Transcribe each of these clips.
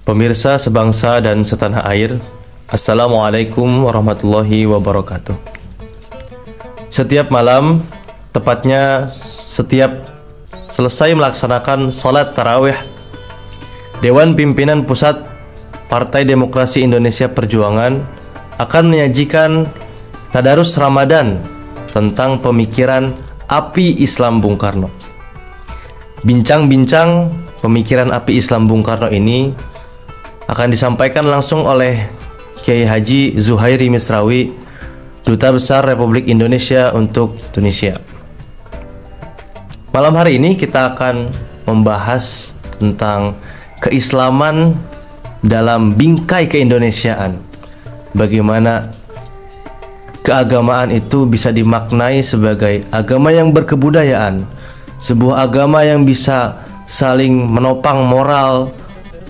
Pemirsa sebangsa dan setanah air, Assalamualaikum warahmatullahi wabarakatuh. Setiap malam, tepatnya setiap selesai melaksanakan salat tarawih, Dewan Pimpinan Pusat Partai Demokrasi Indonesia Perjuangan akan menyajikan tadarus Ramadan tentang pemikiran api Islam Bung Karno. Bincang-bincang pemikiran api Islam Bung Karno ini akan disampaikan langsung oleh Kiai Haji Zuhairi Misrawi, Duta Besar Republik Indonesia untuk Tunisia. Malam hari ini kita akan membahas tentang keislaman dalam bingkai keindonesiaan. Bagaimana keagamaan itu bisa dimaknai sebagai agama yang berkebudayaan, sebuah agama yang bisa saling menopang moral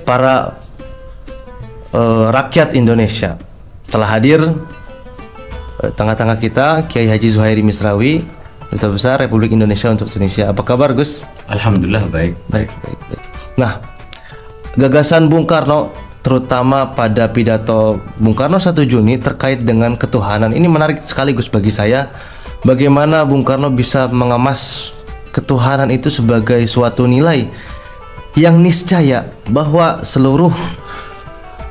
para rakyat Indonesia. Telah hadir tengah-tengah kita Kiai Haji Zuhairi Misrawi, Duta Besar Republik Indonesia untuk Tunisia. Apa kabar, Gus? Alhamdulillah baik. Nah, gagasan Bung Karno, terutama pada pidato Bung Karno 1 Juni terkait dengan ketuhanan, ini menarik sekali, Gus, bagi saya. Bagaimana Bung Karno bisa mengemas ketuhanan itu sebagai suatu nilai yang niscaya bahwa seluruh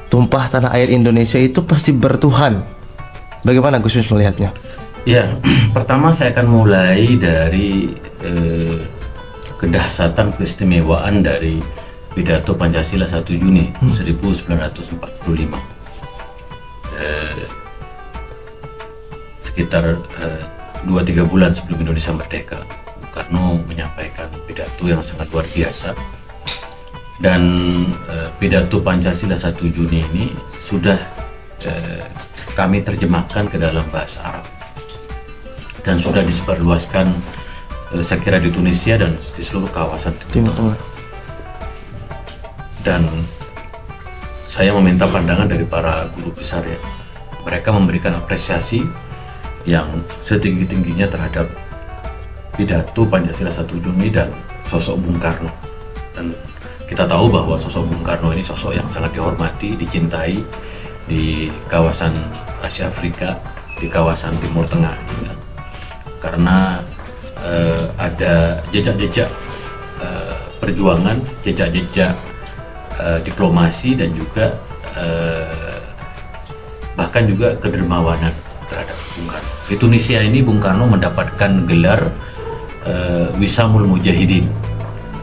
tumpah tanah air Indonesia itu pasti bertuhan. Bagaimana Gus melihatnya? Ya, pertama saya akan mulai dari kedahsyatan keistimewaan dari pidato Pancasila 1 Juni 1945. Sekitar 2-3 bulan sebelum Indonesia merdeka, Bung Karno menyampaikan pidato yang sangat luar biasa. Dan pidato Pancasila 1 Juni ini sudah kami terjemahkan ke dalam bahasa Arab dan sudah disebarluaskan saya kira di Tunisia dan di seluruh kawasan Timur Tengah. Dan saya meminta pandangan dari para guru besar, ya, mereka memberikan apresiasi yang setinggi-tingginya terhadap pidato Pancasila 1 Juni dan sosok Bung Karno. Dan kita tahu bahwa sosok Bung Karno ini sosok yang sangat dihormati, dicintai di kawasan Asia Afrika, di kawasan Timur Tengah, ya. Karena ada jejak-jejak perjuangan, jejak-jejak diplomasi dan juga bahkan juga kedermawanan terhadap Bung Karno. Di Tunisia ini Bung Karno mendapatkan gelar Wisamul Mujahidin,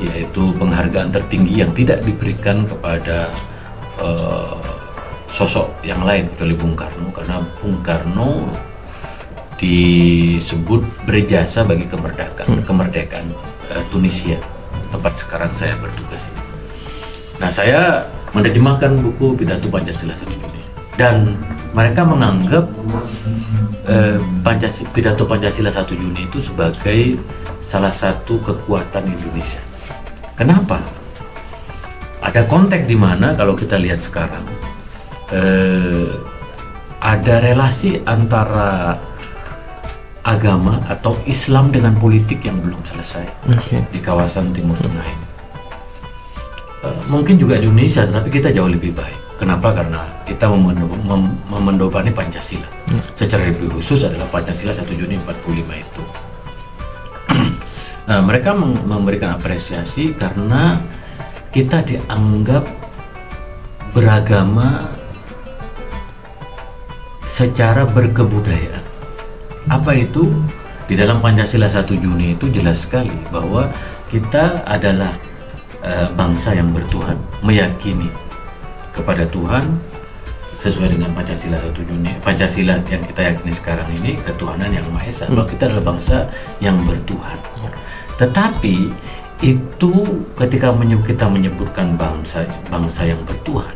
yaitu penghargaan tertinggi yang tidak diberikan kepada sosok yang lain kecuali Bung Karno, karena Bung Karno disebut berjasa bagi kemerdekaan Tunisia, tempat sekarang saya bertugas ini. Nah, saya menerjemahkan buku pidato Pancasila 1 Juni dan mereka menganggap pidato Pancasila 1 Juni itu sebagai salah satu kekuatan Indonesia. Kenapa? Ada konteks di mana kalau kita lihat sekarang ada relasi antara agama atau Islam dengan politik yang belum selesai di kawasan Timur Tengah ini. Mungkin juga di Indonesia, tetapi kita jauh lebih baik. Kenapa? Karena kita memendopani Pancasila. Secara lebih khusus adalah Pancasila 1 Juni 45 itu. Nah, mereka memberikan apresiasi karena kita dianggap beragama secara berkebudayaan. Apa itu? Di dalam Pancasila 1 Juni itu jelas sekali bahwa kita adalah bangsa yang bertuhan, meyakini kepada Tuhan sesuai dengan Pancasila 1 Juni. Pancasila yang kita yakini sekarang ini ketuhanan yang Maha Esa, bahwa kita adalah bangsa yang bertuhan. Tetapi itu ketika kita menyebutkan bangsa yang bertuhan,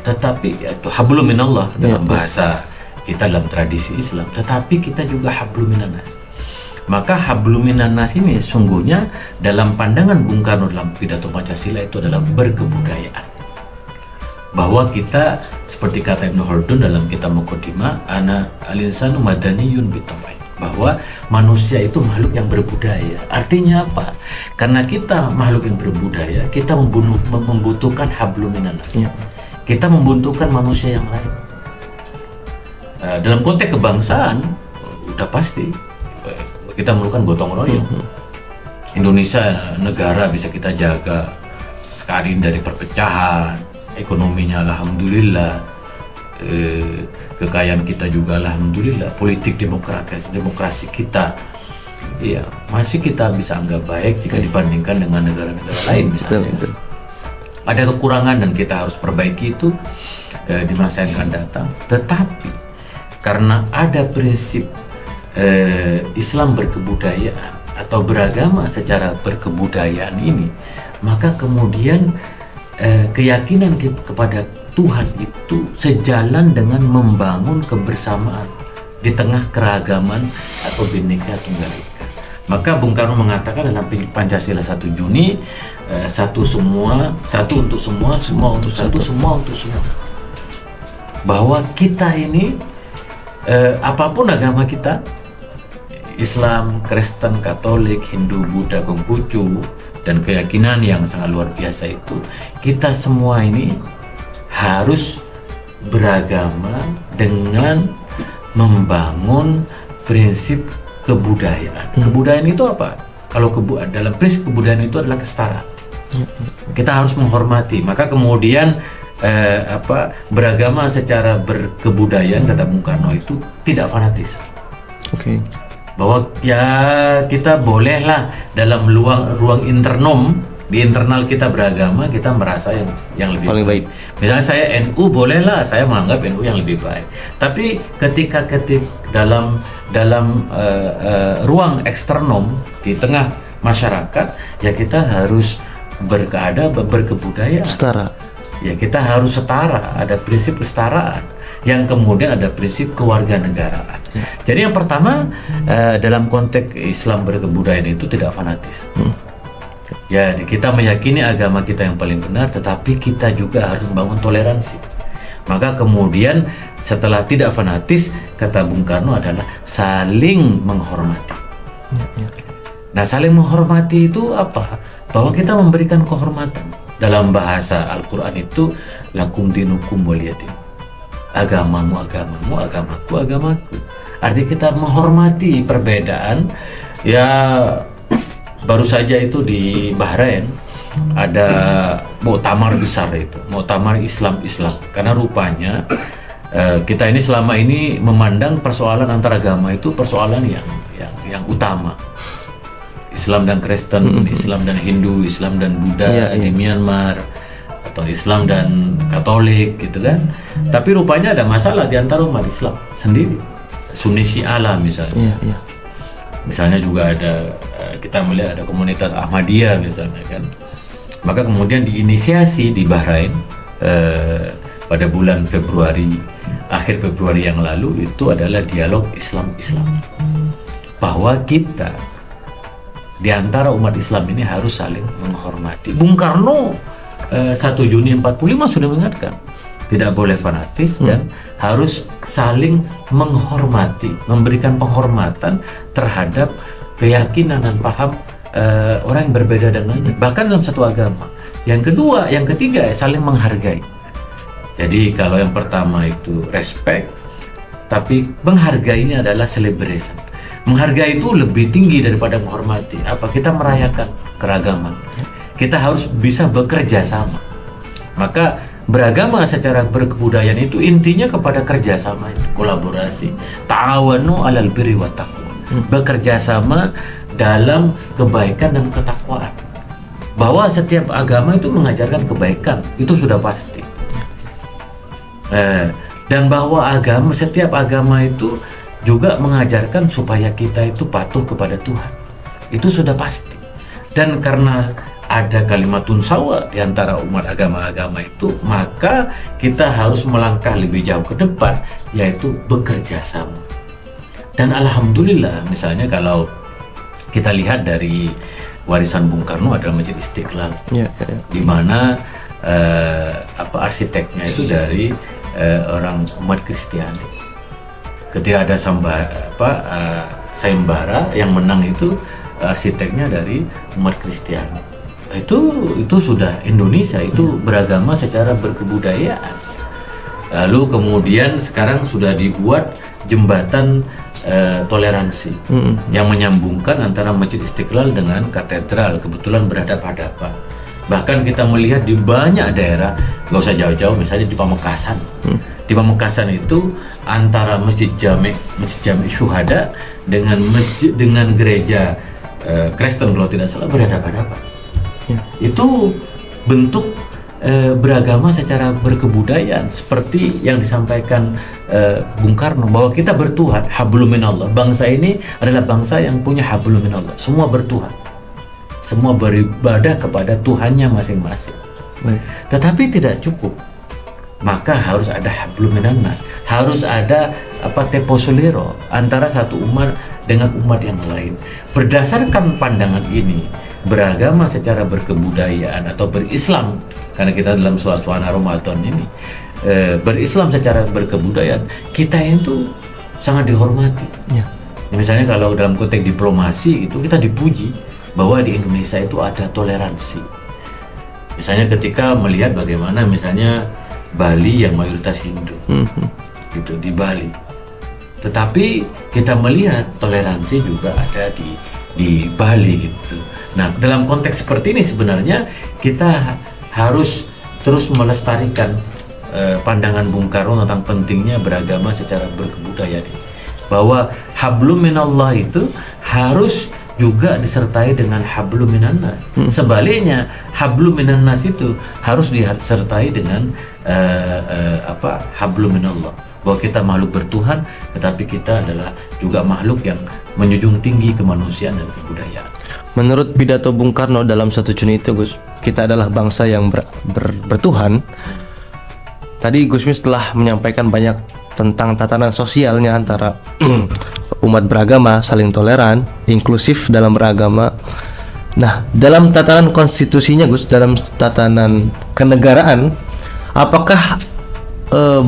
tetapi itu hablum minallah dalam bahasa kita dalam tradisi Islam, tetapi kita juga hablum minannas. Maka hablum minannas ini sungguhnya dalam pandangan Bung Karno dalam pidato Pancasila itu adalah berkebudayaan. Bahwa kita, seperti kata Ibnu Khaldun dalam kitab Muqaddimah, ana al-insanu madaniyun bitamai. bahwa manusia itu makhluk yang berbudaya. Artinya apa? Karena kita makhluk yang berbudaya, kita membutuhkan hablum minanas. Kita membutuhkan manusia yang lain. Dalam konteks kebangsaan, udah pasti kita memerlukan gotong royong. Indonesia negara bisa kita jaga sekali dari perpecahan, ekonominya alhamdulillah, kekayaan kita juga alhamdulillah, politik demokrasi kita ya masih kita bisa anggap baik jika dibandingkan dengan negara-negara lain misalnya. Betul. Ada kekurangan dan kita harus perbaiki itu di masa yang akan datang. Tetapi karena ada prinsip Islam berkebudayaan atau beragama secara berkebudayaan ini, maka kemudian keyakinan kepada Tuhan itu sejalan dengan membangun kebersamaan di tengah keragaman atau Bhinneka Tunggal Ika. Maka Bung Karno mengatakan dalam Pancasila 1 Juni, satu semua, satu untuk semua, semua untuk satu, semua untuk semua. Bahwa kita ini apapun agama kita, Islam, Kristen, Katolik, Hindu, Buddha, Konghucu, dan keyakinan yang sangat luar biasa itu, kita semua ini harus beragama dengan membangun prinsip kebudayaan. Kebudayaan itu apa? Kalau dalam prinsip kebudayaan itu adalah kesetaraan. Kita harus menghormati. Maka kemudian beragama secara berkebudayaan, kata Bung Karno, itu tidak fanatis. Bahwa ya kita bolehlah dalam ruang internom, di internal kita beragama, kita merasa yang lebih paling baik. Misalnya saya NU, bolehlah saya menganggap NU yang lebih baik. Tapi ketika dalam ruang eksternom di tengah masyarakat, ya kita harus berkebudayaan. Setara. Ya kita harus setara, ada prinsip kesetaraan. Yang kemudian ada prinsip kewarganegaraan. Jadi yang pertama, dalam konteks Islam berkebudayaan itu tidak fanatis. Ya, kita meyakini agama kita yang paling benar, tetapi kita juga harus membangun toleransi. Maka kemudian setelah tidak fanatis, kata Bung Karno adalah saling menghormati. Nah, saling menghormati itu apa? Bahwa kita memberikan kehormatan. Dalam bahasa Al-Quran itu, lakum dinukum waliyadin. Agamamu agamamu, agamaku agamaku. Artinya kita menghormati perbedaan. Ya, baru saja itu di Bahrain ada muktamar besar itu, muktamar Islam. Karena rupanya kita ini selama ini memandang persoalan antar agama itu persoalan yang utama. Islam dan Kristen, Islam dan Hindu, Islam dan Buddha di Myanmar, atau Islam dan Katolik gitu kan. Tapi rupanya ada masalah di antara umat Islam sendiri, Sunni Syiah misalnya. Misalnya juga ada, kita melihat ada komunitas Ahmadiyah misalnya kan. Maka kemudian diinisiasi di Bahrain pada bulan Februari, akhir Februari yang lalu, itu adalah dialog Islam bahwa kita di antara umat Islam ini harus saling menghormati. Bung Karno 1 Juni 45 sudah mengingatkan tidak boleh fanatis dan harus saling menghormati, memberikan penghormatan terhadap keyakinan dan paham orang yang berbeda dengannya, bahkan dalam satu agama. Yang kedua, yang ketiga, saling menghargai. Jadi kalau yang pertama itu respect, tapi menghargainya adalah celebration. Menghargai itu lebih tinggi daripada menghormati. Apa? Kita merayakan keragaman. Kita harus bisa bekerja sama. Maka beragama secara berkebudayaan itu intinya kepada kerjasama, kolaborasi. Ta'awanu 'alal birri wat taqwa. Bekerja sama dalam kebaikan dan ketakwaan. Bahwa setiap agama itu mengajarkan kebaikan, itu sudah pasti. Dan bahwa setiap agama itu juga mengajarkan supaya kita itu patuh kepada Tuhan, itu sudah pasti. Dan karena ada kalimatun sawa di antara umat agama-agama itu, maka kita harus melangkah lebih jauh ke depan, yaitu bekerja sama. Dan alhamdulillah, misalnya kalau kita lihat dari warisan Bung Karno adalah Masjid Istiqlal, di mana arsiteknya itu dari sayembara, yang menang itu arsiteknya dari umat Kristiani. Itu sudah Indonesia, itu beragama secara berkebudayaan. Lalu kemudian sekarang sudah dibuat jembatan toleransi yang menyambungkan antara Masjid Istiqlal dengan katedral, kebetulan berhadapan-hadapan. Bahkan kita melihat di banyak daerah, nggak usah jauh-jauh, misalnya di Pamekasan. Di Pamekasan itu antara Masjid Jami Syuhada dengan gereja Kristen kalau tidak salah berhadapan-hadapan. Itu bentuk beragama secara berkebudayaan, seperti yang disampaikan Bung Karno bahwa kita bertuhan, hablum minallah. Bangsa ini adalah bangsa yang punya hablum minallah. Semua bertuhan, semua beribadah kepada Tuhannya masing-masing. Tetapi tidak cukup, maka harus ada hablum minannas, harus ada teposolero antara satu umat dengan umat yang lain. Berdasarkan pandangan ini, beragama secara berkebudayaan atau berislam, karena kita dalam suasana Ramadan ini berislam secara berkebudayaan, kita itu sangat dihormati. Misalnya kalau dalam konteks diplomasi itu kita dipuji bahwa di Indonesia itu ada toleransi. Misalnya ketika melihat bagaimana misalnya Bali yang mayoritas Hindu, gitu di Bali. Tetapi kita melihat toleransi juga ada di Bali gitu. Nah, dalam konteks seperti ini sebenarnya kita harus terus melestarikan pandangan Bung Karno tentang pentingnya beragama secara berkebudayaan ini. Bahwa hablum minallah itu harus juga disertai dengan hablum minannas. Sebaliknya, hablum minannas itu harus disertai dengan hablum minallah. Bahwa kita makhluk bertuhan, tetapi kita adalah juga makhluk yang menjunjung tinggi kemanusiaan dan kebudayaan. Menurut pidato Bung Karno dalam 1 Juni itu, Gus, kita adalah bangsa yang bertuhan. Tadi Gusmis telah menyampaikan banyak tentang tatanan sosialnya antara umat beragama, saling toleran, inklusif dalam beragama. Nah, dalam tatanan konstitusinya, Gus, dalam tatanan kenegaraan, apakah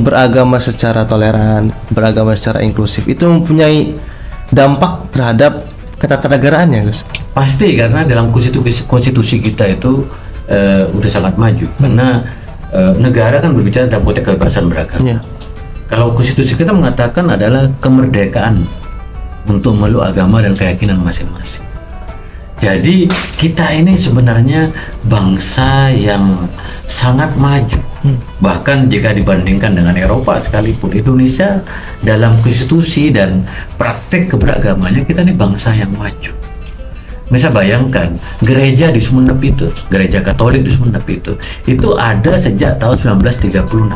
beragama secara toleran, beragama secara inklusif itu mempunyai dampak terhadap ketatanegaraannya, Gus? Pasti, karena dalam konstitusi kita itu udah sangat maju. Karena negara kan berbicara dalam konteks kebebasan beragama. Kalau konstitusi kita mengatakan adalah kemerdekaan untuk memeluk agama dan keyakinan masing-masing. Jadi kita ini sebenarnya bangsa yang sangat maju. Bahkan jika dibandingkan dengan Eropa sekalipun, Indonesia dalam konstitusi dan praktek keberagamannya kita ini bangsa yang maju. Bisa bayangkan, gereja di Sumeneb itu, gereja Katolik di Sumeneb itu ada sejak tahun 1936.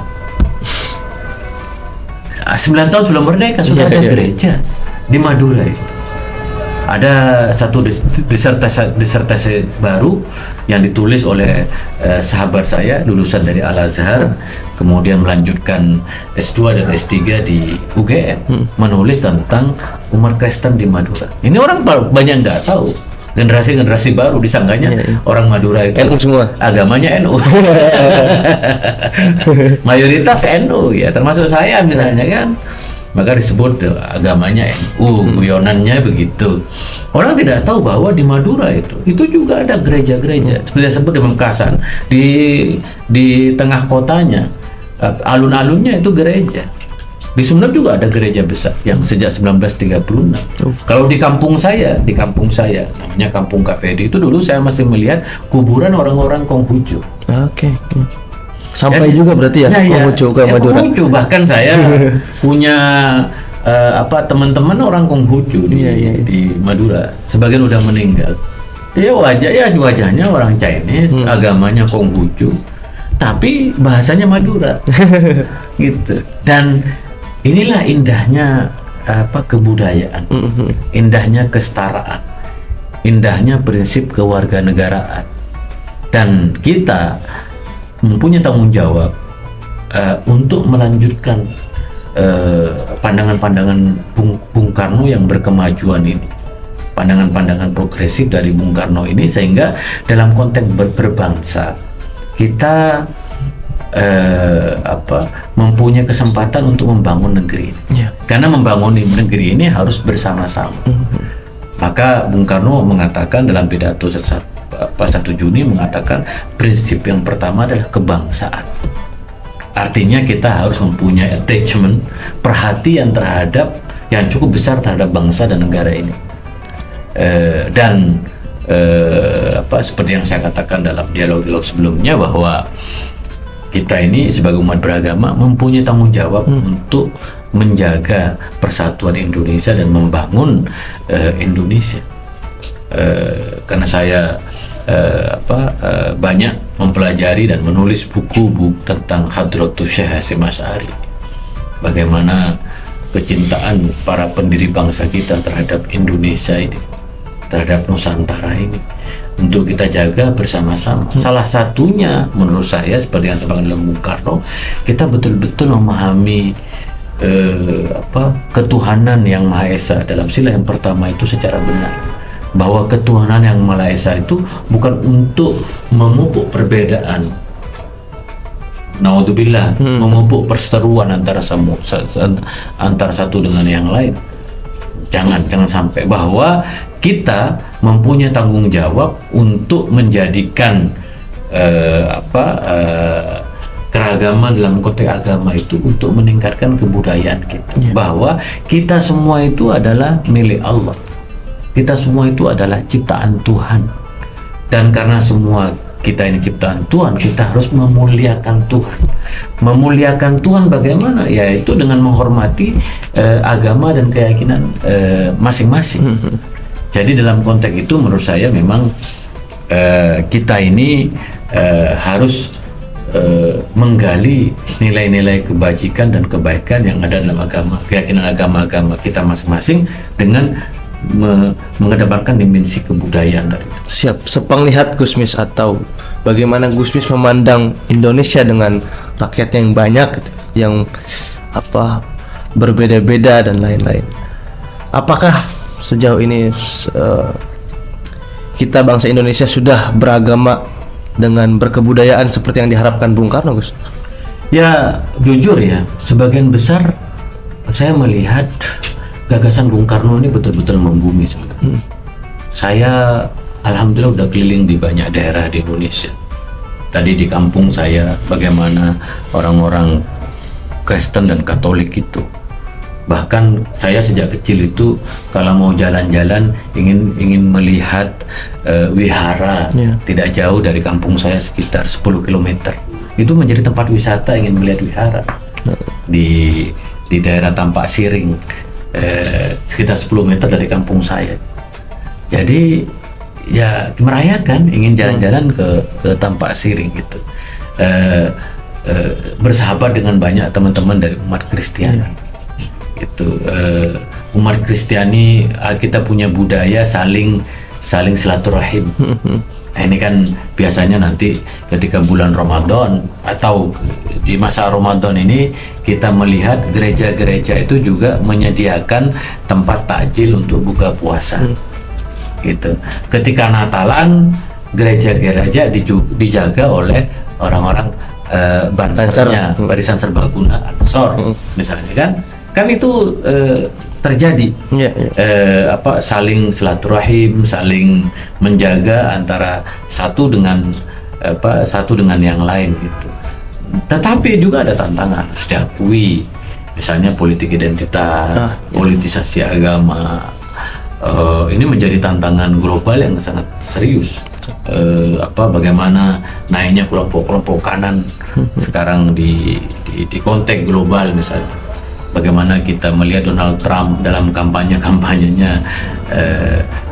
9 tahun sebelum merdeka sudah ada gereja di Madura itu. Ada satu disertasi baru yang ditulis oleh sahabat saya, lulusan dari Al-Azhar, kemudian melanjutkan S2 dan S3 di UGM, menulis tentang umat Kristen di Madura. Ini orang banyak nggak tahu. Generasi baru disangkanya orang Madura itu NU semua, agamanya NU. Mayoritas NU ya, termasuk saya misalnya kan. Maka disebut agamanya NU, guyonannya begitu. Orang tidak tahu bahwa di Madura itu juga ada gereja-gereja. Seperti saya sebut di Pamekasan, di tengah kotanya, alun-alunnya itu gereja. Di Sumeneb juga ada gereja besar yang sejak 1936. Kalau di kampung saya namanya Kampung KPD, itu dulu saya masih melihat kuburan orang-orang Konghucu. Sampai juga berarti ya, Konghucu ke Madura. Konghucu, bahkan saya punya teman-teman orang Konghucu di Madura. Sebagian udah meninggal. Wajahnya orang Chinese, agamanya Konghucu, tapi bahasanya Madura. Gitu. Dan inilah indahnya kebudayaan, indahnya kesetaraan, indahnya prinsip kewarganegaraan. Dan kita mempunyai tanggung jawab untuk melanjutkan pandangan-pandangan Bung Karno yang berkemajuan ini, pandangan-pandangan progresif dari Bung Karno ini, sehingga dalam konteks berbangsa kita mempunyai kesempatan untuk membangun negeri ini. Karena membangun negeri ini harus bersama-sama. Maka Bung Karno mengatakan dalam pidato 1 Juni mengatakan prinsip yang pertama adalah kebangsaan. Artinya kita harus mempunyai attachment, perhatian terhadap yang cukup besar terhadap bangsa dan negara ini. Seperti yang saya katakan dalam dialog-dialog sebelumnya, bahwa kita ini sebagai umat beragama mempunyai tanggung jawab untuk menjaga persatuan Indonesia dan membangun Indonesia. Karena saya banyak mempelajari dan menulis buku tentang Hadratus Syekh Hasyim Asy'ari, bagaimana kecintaan para pendiri bangsa kita terhadap Indonesia ini, terhadap Nusantara ini, untuk kita jaga bersama-sama. Salah satunya menurut saya, seperti yang saya dalam Bung Karno, kita betul-betul memahami ketuhanan yang Maha Esa dalam sila yang pertama itu secara benar, bahwa ketuhanan yang Maha Esa itu bukan untuk memupuk perbedaan, naudzubillah, memupuk perseteruan antara satu dengan yang lain. Jangan sampai, bahwa kita mempunyai tanggung jawab untuk menjadikan keragaman dalam konteks agama itu untuk meningkatkan kebudayaan kita. Bahwa kita semua itu adalah milik Allah, kita semua itu adalah ciptaan Tuhan, dan karena semua kita ini ciptaan Tuhan, kita harus memuliakan Tuhan. Memuliakan Tuhan bagaimana? Yaitu dengan menghormati agama dan keyakinan masing-masing. Jadi dalam konteks itu menurut saya memang kita ini harus menggali nilai-nilai kebajikan dan kebaikan yang ada dalam agama, keyakinan agama-agama kita masing-masing, dengan mengedepankan dimensi kebudayaan tadi. Siap. Sepenglihat Gusmis, atau bagaimana Gusmis memandang Indonesia dengan rakyatnya yang banyak, yang berbeda-beda dan lain-lain. Apakah sejauh ini kita bangsa Indonesia sudah beragama dengan berkebudayaan seperti yang diharapkan Bung Karno, Gus? Ya, jujur ya, sebagian besar saya melihat gagasan Bung Karno ini betul-betul membumi sebenarnya. Saya alhamdulillah udah keliling di banyak daerah di Indonesia. Tadi di kampung saya, bagaimana orang-orang Kristen dan Katolik itu. Bahkan saya sejak kecil itu kalau mau jalan-jalan ingin melihat wihara tidak jauh dari kampung saya, sekitar 10 km. Itu menjadi tempat wisata, ingin melihat wihara di daerah Tampak Siring, sekitar 10 meter dari kampung saya. Jadi ya merayakan, ingin jalan-jalan ke Tampak Siring gitu, bersahabat dengan banyak teman-teman dari umat Kristiani. Itu umat Kristiani, kita punya budaya saling silaturahim. Nah, ini kan biasanya nanti ketika bulan Ramadan atau di masa Ramadan ini kita melihat gereja-gereja itu juga menyediakan tempat takjil untuk buka puasa. Gitu. Ketika Natalan, gereja-gereja dijaga oleh orang-orang bansernya, Barisan Serbaguna Ansor misalnya, kan itu terjadi. Saling silaturahim, saling menjaga antara satu dengan yang lain gitu. Tetapi juga ada tantangan, harus diakui, misalnya politik identitas, politisasi agama. Ini menjadi tantangan global yang sangat serius. Bagaimana naiknya kelompok-kelompok kanan sekarang di konteks global misalnya. Bagaimana kita melihat Donald Trump dalam kampanyenya,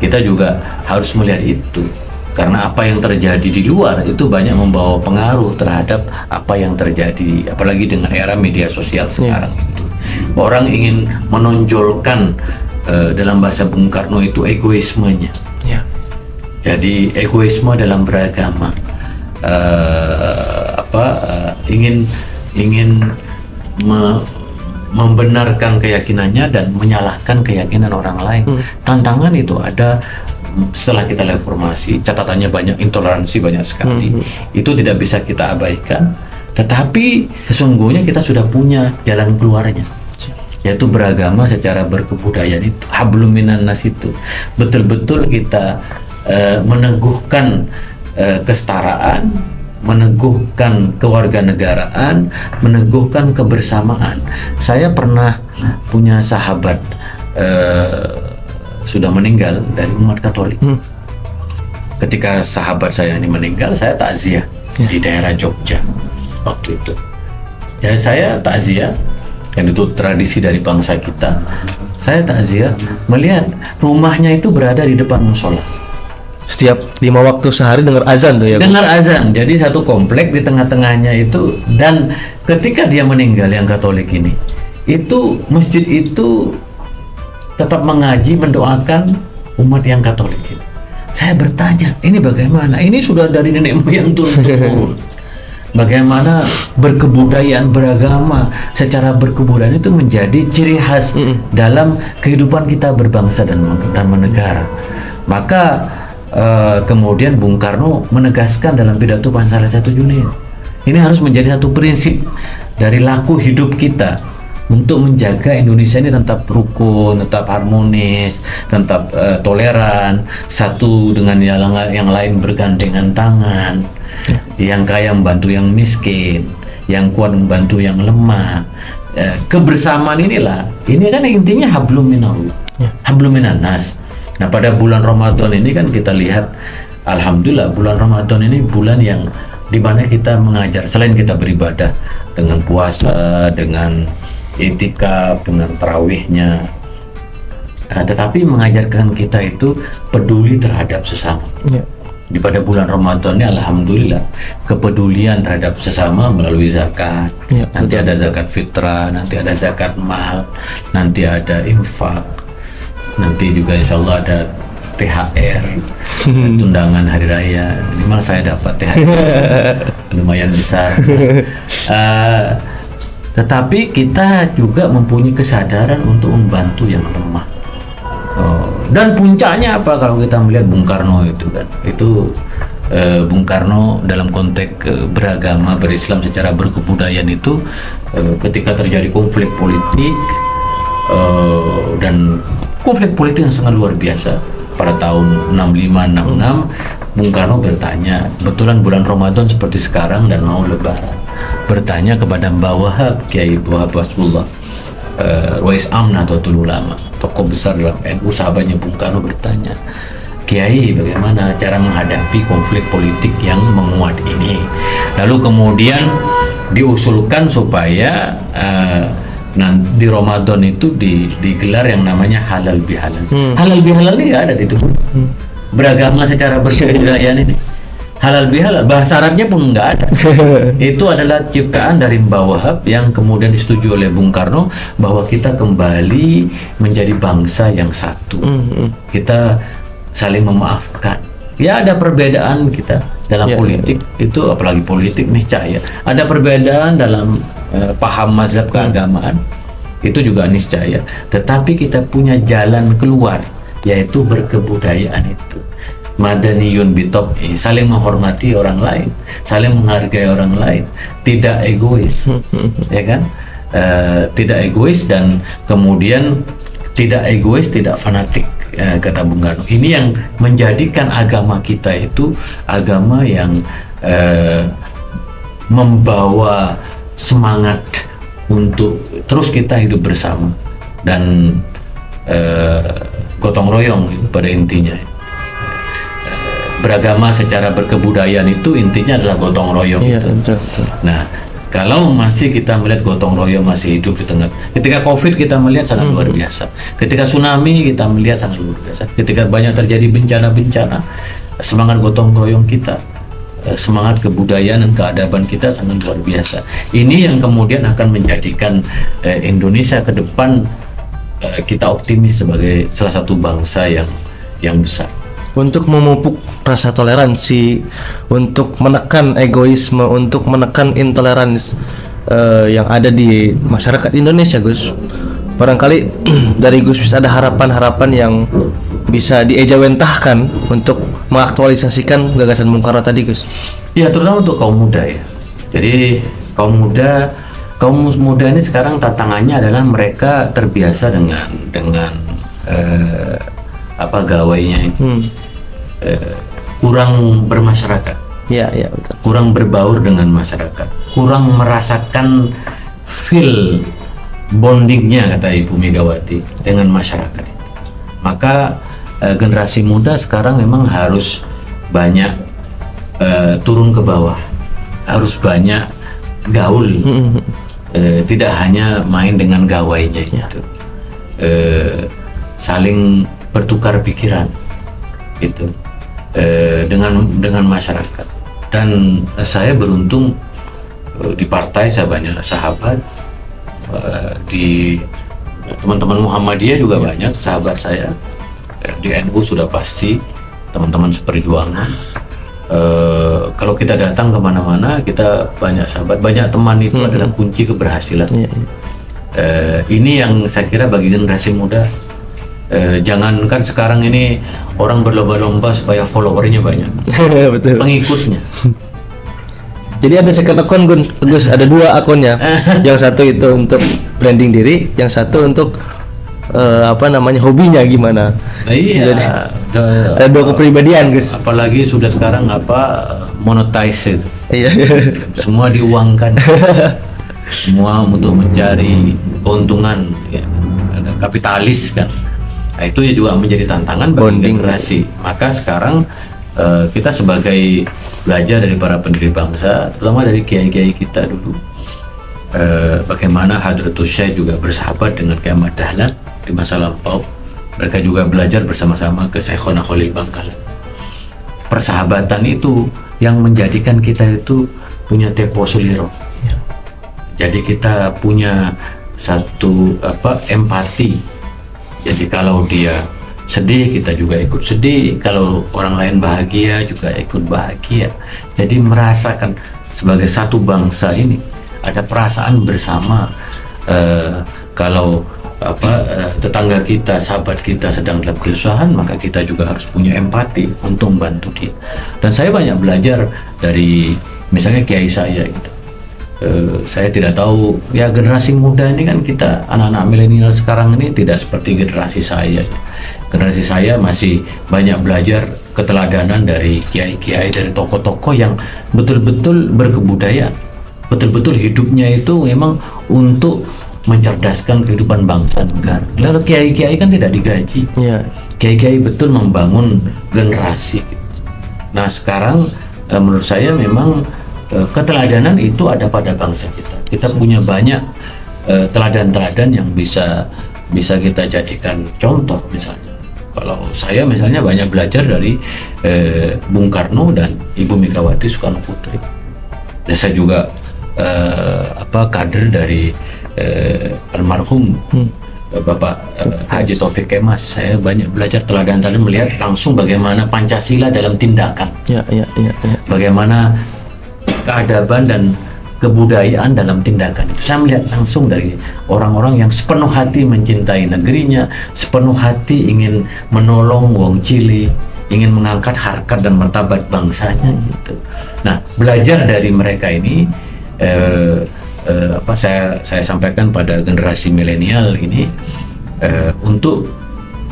kita juga harus melihat itu, karena apa yang terjadi di luar itu banyak membawa pengaruh terhadap apa yang terjadi, apalagi dengan era media sosial sekarang. Itu orang ingin menonjolkan, dalam bahasa Bung Karno itu egoismenya. Jadi egoisme dalam beragama, ingin membenarkan keyakinannya dan menyalahkan keyakinan orang lain. Tantangan itu ada setelah kita reformasi, catatannya banyak, intoleransi banyak sekali. Itu tidak bisa kita abaikan. Tetapi sesungguhnya kita sudah punya jalan keluarnya, yaitu beragama secara berkebudayaan itu, hablum minan nas itu. Betul-betul kita meneguhkan kesetaraan, meneguhkan kewarganegaraan, meneguhkan kebersamaan. Saya pernah punya sahabat sudah meninggal dari umat Katolik. Ketika sahabat saya ini meninggal, saya takziah di daerah Jogja waktu itu. Ya, saya takziah, dan itu tradisi dari bangsa kita. Saya takziah melihat rumahnya itu berada di depan musola. Setiap 5 waktu sehari dengar azan tuh ya. Dengar azan. Jadi satu komplek di tengah-tengahnya itu, dan ketika dia meninggal yang Katolik ini, itu masjid itu tetap mengaji, mendoakan umat yang Katolik ini. Saya bertanya, ini bagaimana? Ini sudah dari nenek moyang turun-temurun. Bagaimana berkebudayaan, beragama secara berkebudayaan itu menjadi ciri khas dalam kehidupan kita berbangsa dan menegara. Maka kemudian Bung Karno menegaskan dalam pidato Pancasila 1 Juni, ini harus menjadi satu prinsip dari laku hidup kita untuk menjaga Indonesia ini tetap rukun, tetap harmonis, tetap toleran, satu dengan yang lain bergandengan tangan, yang kaya membantu yang miskin, yang kuat membantu yang lemah. Kebersamaan inilah, ini kan intinya hablum minallah, hablum minan nas. Nah, pada bulan Ramadan ini kan kita lihat, alhamdulillah bulan Ramadan ini bulan yang dimana kita mengajar, selain kita beribadah dengan puasa, dengan itikaf, dengan tarawihnya, tetapi mengajarkan kita itu peduli terhadap sesama. Di pada bulan Ramadan ini alhamdulillah kepedulian terhadap sesama melalui zakat. Nanti ada zakat fitrah, nanti ada zakat mal, nanti ada infak, nanti juga insya Allah ada THR, tundangan hari raya. Minimal saya dapat THR lumayan besar. Tetapi kita juga mempunyai kesadaran untuk membantu yang lemah. Dan puncaknya apa kalau kita melihat Bung Karno itu kan? Itu Bung Karno dalam konteks beragama, berislam secara berkebudayaan itu, ketika terjadi konflik politik dan konflik politik yang sangat luar biasa pada tahun 65-66, Bung Karno bertanya, kebetulan bulan Ramadan seperti sekarang dan mau Lebaran, bertanya kepada Mbah Wahab, Kiai Wahab Wasbullah, Rais Am Nahdlatul Ulama, tokoh besar dalam NU, sahabatnya Bung Karno, bertanya, Kiai, bagaimana cara menghadapi konflik politik yang menguat ini? Lalu kemudian diusulkan supaya di Ramadan itu digelar yang namanya halal bihalal. Halal bihalal ini nggak ada di tubuh. Beragama secara berkebudayaan ini. Halal bihalal, bahasa Arabnya pun nggak ada. Itu adalah ciptaan dari Mbah Wahab yang kemudian disetujui oleh Bung Karno, bahwa kita kembali menjadi bangsa yang satu. Kita saling memaafkan. Ya, ada perbedaan kita dalam politik, itu apalagi politik niscaya. Ada perbedaan dalam paham mazhab keagamaan, itu juga niscaya. Tetapi kita punya jalan keluar, yaitu berkebudayaan itu. Madaniyun bitob'i, saling menghormati orang lain, saling menghargai orang lain, tidak egois, ya kan? Tidak egois, dan kemudian tidak egois, tidak fanatik, kata Bung Karno. Ini yang menjadikan agama kita itu agama yang membawa semangat untuk terus kita hidup bersama dan gotong royong pada intinya. Beragama secara berkebudayaan itu intinya adalah gotong royong. Betul. Nah, kalau masih kita melihat gotong royong masih hidup di tengah, ketika COVID kita melihat sangat luar biasa, ketika tsunami kita melihat sangat luar biasa, ketika banyak terjadi bencana-bencana, semangat gotong royong kita, semangat kebudayaan dan keadaban kita sangat luar biasa. Ini yang kemudian akan menjadikan Indonesia ke depan kita optimis sebagai salah satu bangsa yang besar. Untuk memupuk rasa toleransi, untuk menekan egoisme, untuk menekan intoleransi yang ada di masyarakat Indonesia, Gus. Barangkali dari Gus ada harapan-harapan yang bisa diejawantahkan untuk mengaktualisasikan gagasan Bung Karno tadi, Gus. Ya, terutama untuk kaum muda ya. Jadi kaum muda ini sekarang tantangannya adalah mereka terbiasa dengan gawainya ini. Kurang bermasyarakat. Ya, betul. Kurang berbaur dengan masyarakat, kurang merasakan feel bondingnya, kata Ibu Megawati, dengan masyarakat. Maka generasi muda sekarang memang harus banyak turun ke bawah, harus banyak gaul, tidak hanya main dengan gawainya itu, saling bertukar pikiran gitu dengan masyarakat. Dan saya beruntung di partai saya banyak sahabat, di teman-teman Muhammadiyah juga banyak sahabat saya, di NU sudah pasti teman-teman seperjuangan. Kalau kita datang kemana-mana kita banyak sahabat, banyak teman, itu adalah kunci keberhasilan. Ini yang saya kira bagi generasi muda, jangankan sekarang ini orang berlomba-lomba supaya followernya banyak, betul, pengikutnya. Jadi ada second account, Gus, ada 2 akunnya. Yang satu itu untuk branding diri, yang satu untuk hobinya gimana. Nah, iya. Jadi, ada 2 kepribadian, Gus. Apalagi sudah sekarang monetize itu. Iya. Semua diuangkan. Semua untuk mencari keuntungan, ya. Ada kapitalis kan. Nah, itu ya juga menjadi tantangan bagi generasi. Maka sekarang kita sebagai belajar dari para pendiri bangsa, terutama dari kiai-kiai kita dulu, bagaimana Hadratus Syekh juga bersahabat dengan Kiai Ahmad Dahlan di masa lampau. Mereka juga belajar bersama-sama ke Syekhona Khalil Bangkalan. Persahabatan itu yang menjadikan kita itu punya tepo suliro. Jadi kita punya satu empati. Jadi kalau dia sedih kita juga ikut sedih, kalau orang lain bahagia juga ikut bahagia. Jadi merasakan sebagai satu bangsa ini ada perasaan bersama. Kalau tetangga kita, sahabat kita sedang dalam kesusahan, maka kita juga harus punya empati untuk membantu dia. Dan saya banyak belajar dari misalnya kiai saya gitu. Saya tidak tahu ya, generasi muda ini kan, kita anak-anak milenial sekarang ini tidak seperti generasi saya. Generasi saya masih banyak belajar keteladanan dari kiai-kiai, dari tokoh-tokoh yang betul-betul berkebudayaan, betul-betul hidupnya itu memang untuk mencerdaskan kehidupan bangsa negara. Lalu kiai-kiai kan tidak digaji. Kiai-kiai betul membangun generasi. Nah sekarang menurut saya memang keteladanan itu ada pada bangsa kita. Kita punya banyak teladan-teladan yang bisa kita jadikan contoh. Misalnya, kalau saya misalnya banyak belajar dari Bung Karno dan Ibu Megawati Soekarno Putri. Dan saya juga kader dari almarhum Bapak Haji Taufik Kemas. Saya banyak belajar teladan-teladan, melihat langsung bagaimana Pancasila dalam tindakan. Bagaimana keadaban dan kebudayaan dalam tindakan itu. Saya melihat langsung dari orang-orang yang sepenuh hati mencintai negerinya, sepenuh hati ingin menolong wong cili, ingin mengangkat harkat dan martabat bangsanya gitu. Nah, belajar dari mereka ini saya sampaikan pada generasi milenial ini untuk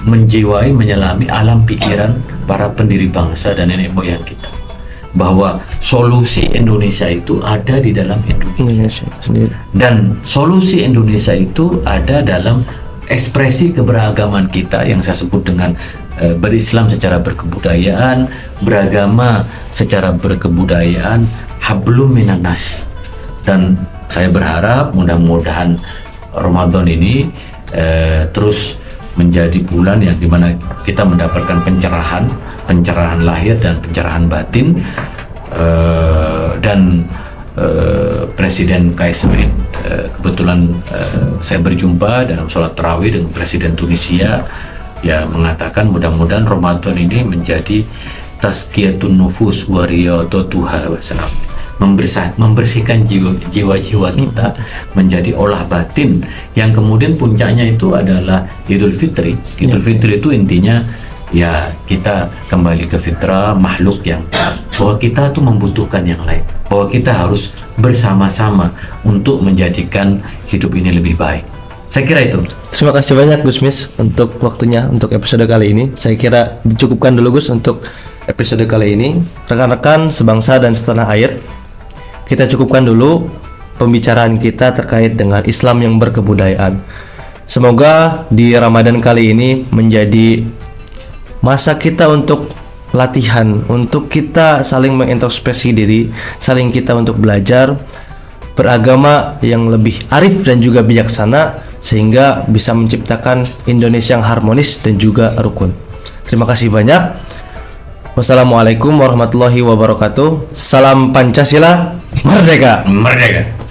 menjiwai, menyelami alam pikiran para pendiri bangsa dan nenek moyang kita, bahwa solusi Indonesia itu ada di dalam Indonesia sendiri, dan solusi Indonesia itu ada dalam ekspresi keberagaman kita yang saya sebut dengan berislam secara berkebudayaan, beragama secara berkebudayaan, hablum minanas. Dan saya berharap mudah-mudahan Ramadan ini terus menjadi bulan yang dimana kita mendapatkan pencerahan lahir dan pencerahan batin. Dan Presiden Kais Saied, kebetulan saya berjumpa dalam sholat tarawih dengan Presiden Tunisia, ya mengatakan mudah-mudahan Ramadan ini menjadi tazkiyatun nufus wa riyadatuha wasalam, membersihkan jiwa-jiwa kita menjadi olah batin, yang kemudian puncaknya itu adalah Idul Fitri. Idul Fitri itu intinya ya kita kembali ke fitrah makhluk yang bahwa kita tuh membutuhkan yang lain, bahwa kita harus bersama-sama untuk menjadikan hidup ini lebih baik. Saya kira itu. Terima kasih banyak Gus Mis untuk waktunya untuk episode kali ini. Saya kira dicukupkan dulu Gus untuk episode kali ini. Rekan-rekan sebangsa dan setanah air, kita cukupkan dulu pembicaraan kita terkait dengan Islam yang berkebudayaan. Semoga di Ramadan kali ini menjadi masa kita untuk latihan, untuk kita saling mengintrospeksi diri, saling kita untuk belajar beragama yang lebih arif dan juga bijaksana, sehingga bisa menciptakan Indonesia yang harmonis dan juga rukun. Terima kasih banyak. Wassalamualaikum warahmatullahi wabarakatuh. Salam Pancasila, merdeka. Merdeka.